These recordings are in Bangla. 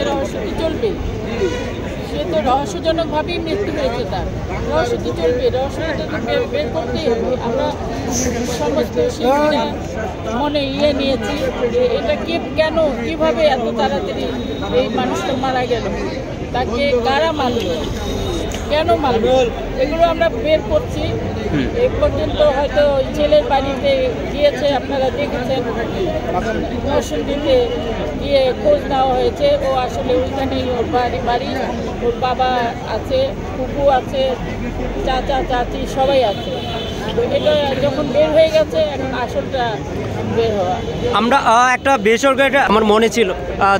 রহস্য কি চলবে? সে তো রহস্যজনকভাবেই মৃত্যু হয়েছে, তার রহস্য কি চলবে? রহস্যটা তো বের করতেই হবে। আমরা সমস্ত শিল্পীরা মনে নিয়েছি যে এটা কেন কিভাবে এত তাড়াতাড়ি এই মানুষটা মারা গেল, তাকে কারা মারল, কেন মারল, এগুলো আমরা বের করছি। এই পর্যন্ত হয়তো ছেলের বাড়িতে গিয়েছে, আপনারা দেখেছেন, নরসিংদীতে গিয়ে খোঁজ নেওয়া হয়েছে। ও আসলে ওইখানেই ওর বাড়ি, ওর বাবা আছে, ফুপু আছে, চাচা চাচি সবাই আছে। তো এটা যখন বের হয়ে গেছে, এখন আসলটা বের হওয়া। আমরা একটা বেসরকারি আমার মনে ছিল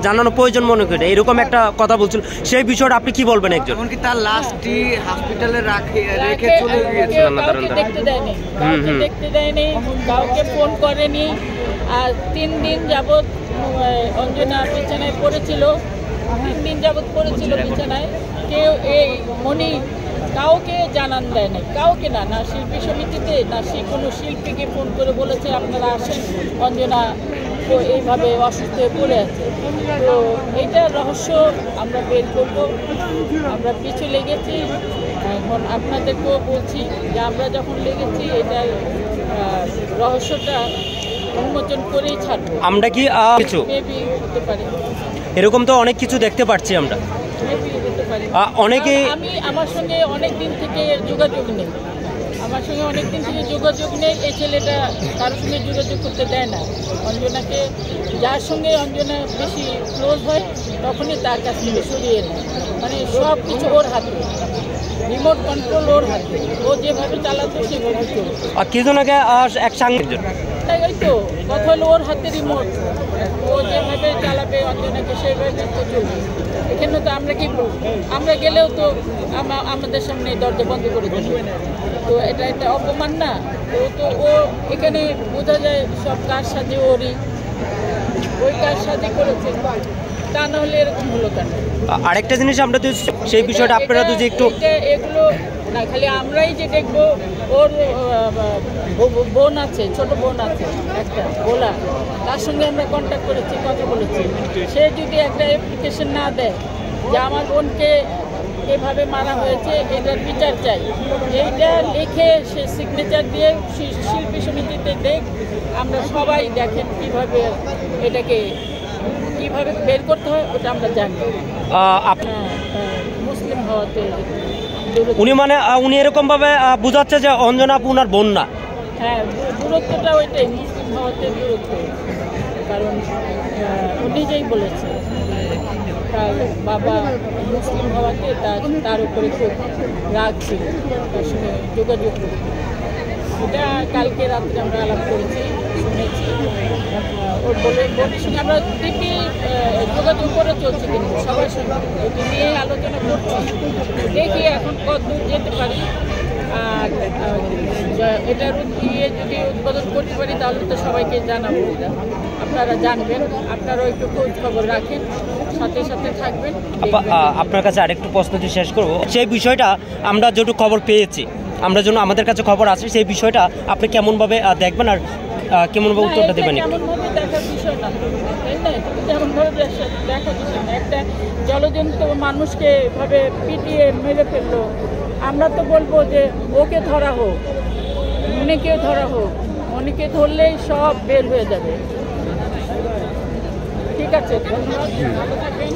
জানানো প্রয়োজন মনে করে এরকম একটা কথা বলছিল, সেই বিষয়টা আপনি কি বলবেন? একজন এমনকি তার লাশটি হসপিটালে রেখে চলে গিয়েছিলেন না, দেখতে দেয়নি, কাউকে ফোন করেনি। আর 3 দিন যাবৎ অঞ্জনা বিছানায় পড়েছিল, 3 দিন যাবৎ পড়েছিল বিছানায়। কেউ এই মনি কাউকে জানান দেয় নাই, কাউকে না শিল্পী সমিতিতে, না কোনো শিল্পীকে ফোন করে বলেছে আপনারা আসেন, অঞ্জনা তো এইভাবে অসুস্থ হয়ে পড়ে আছে। তো এইটার রহস্য আমরা বের করব। আমরা পিছু লেগেছি, এখন আপনাদেরকেও বলছি যে আমরা যখন লেগেছি এটার রহস্যটা উন্মোচন করেই ছাড়বো। আমরা কি কিছু মেবি হতে পারে, এরকম তো অনেক কিছু দেখতে পাচ্ছি আমরা, অনেকে আমার সঙ্গে অনেক দিন থেকে যোগাযোগ নেই, এই ছেলেটা কারোর সঙ্গে যোগাযোগ করতে দেয় না অঞ্জনাকে। যার সঙ্গে অঞ্জনা বেশি ক্লোজ হয় তখনই তার কাছ থেকে সরিয়ে নেয়। মানে সব কিছু ওর হাতে, রিমোট কন্ট্রোল ওর হাতে, ও যেভাবে চালাতো সেভাবে চলতো। কিছুজনকে এক সাংবাদিক ওই তো কথা হলো, ওর হাতে রিমোট, ও যেভাবে চালাবে অঞ্জনাকে সেইভাবে তো চলবে। এখানে তো আমরা কি বলবো, আমরা গেলেও তো আমাদের সামনে দরজা বন্ধ করে দেবে। তো এটা অপমান না? ও এখানে বোঝা যায় সব কার সাথে ওরই, ওই কার সাথে করেছে, তা না হলে এরকম হলো কেন? আরেকটা জিনিস আমরা তো সেই বিষয়টা আপনারা তো যে একটু এগুলো না খালি আমরাই যে দেখবো, ওর বোন আছে, ছোট বোন আছে একটা বলা, তার সঙ্গে আমরা কন্ট্যাক্ট করেছি, কথা বলেছি। সে যদি একটা অ্যাপ্লিকেশন না দেয় যে আমার বোনকে এভাবে মারা হয়েছে, এটার বিচার চাই, এইটা লিখে সে সিগনেচার দিয়ে শিল্পী সমিতিতে দেখ, আমরা সবাই দেখেন কীভাবে এটাকে কীভাবে বের করতে হয়, ওটা আমরা জানি। মুসলিম হওয়াতে উনি এরকম ভাবে বুঝাচ্ছে যে অঞ্জনা আপু ওনার বোন না। হ্যাঁ, দূরত্বটা ওইটাই, মুসলিম হওয়াতে দূরত্ব। কারণ ও নিজেই বলেছে তার বাবা মুসলিম হওয়াতে তার উপরে খুব রাগ ছিল, তার সঙ্গে যোগাযোগ করতে। এটা কালকে রাত্রে আমরা আলাপ করেছি, শুনেছি। ওর বোনের সঙ্গে আমরা দিব্যি যোগাযোগ করে চলছি, কিন্তু সবার সঙ্গে এটি নিয়ে আলোচনা করছি। দেখি এখন কত দূর যেতে পারি। আর এটার যদি উদ্বোধন করতে পারি তাহলে তো সবাইকে জানাবো, আপনারা জানবেন, আপনারাও একটু খোঁজ খবর রাখেন, সাথে সাথে থাকবেন। আপনার কাছে আরেকটু প্রশ্ন দিয়ে শেষ করবো, সেই বিষয়টা আমরা যেটুকু খবর পেয়েছি, আমরা জন্য আমাদের কাছে খবর আছে, সেই বিষয়টা আপনি কেমনভাবে দেখবেন আর কেমনভাবে উত্তরটা দেবেন? কেমনভাবে দেখার বিষয় না, কেমনভাবে দেখার বিষয় না। একটা জলজন্ত মানুষকে এভাবে পিটিয়ে মেরে ফেললো, আমরা তো বলবো যে ওকে ধরা হোক, অনেকে ধরা হোক, অনেকে ধরলেই সব বের হয়ে যাবে। ঠিক আছে, ধন্যবাদ, ভালো থাকবেন।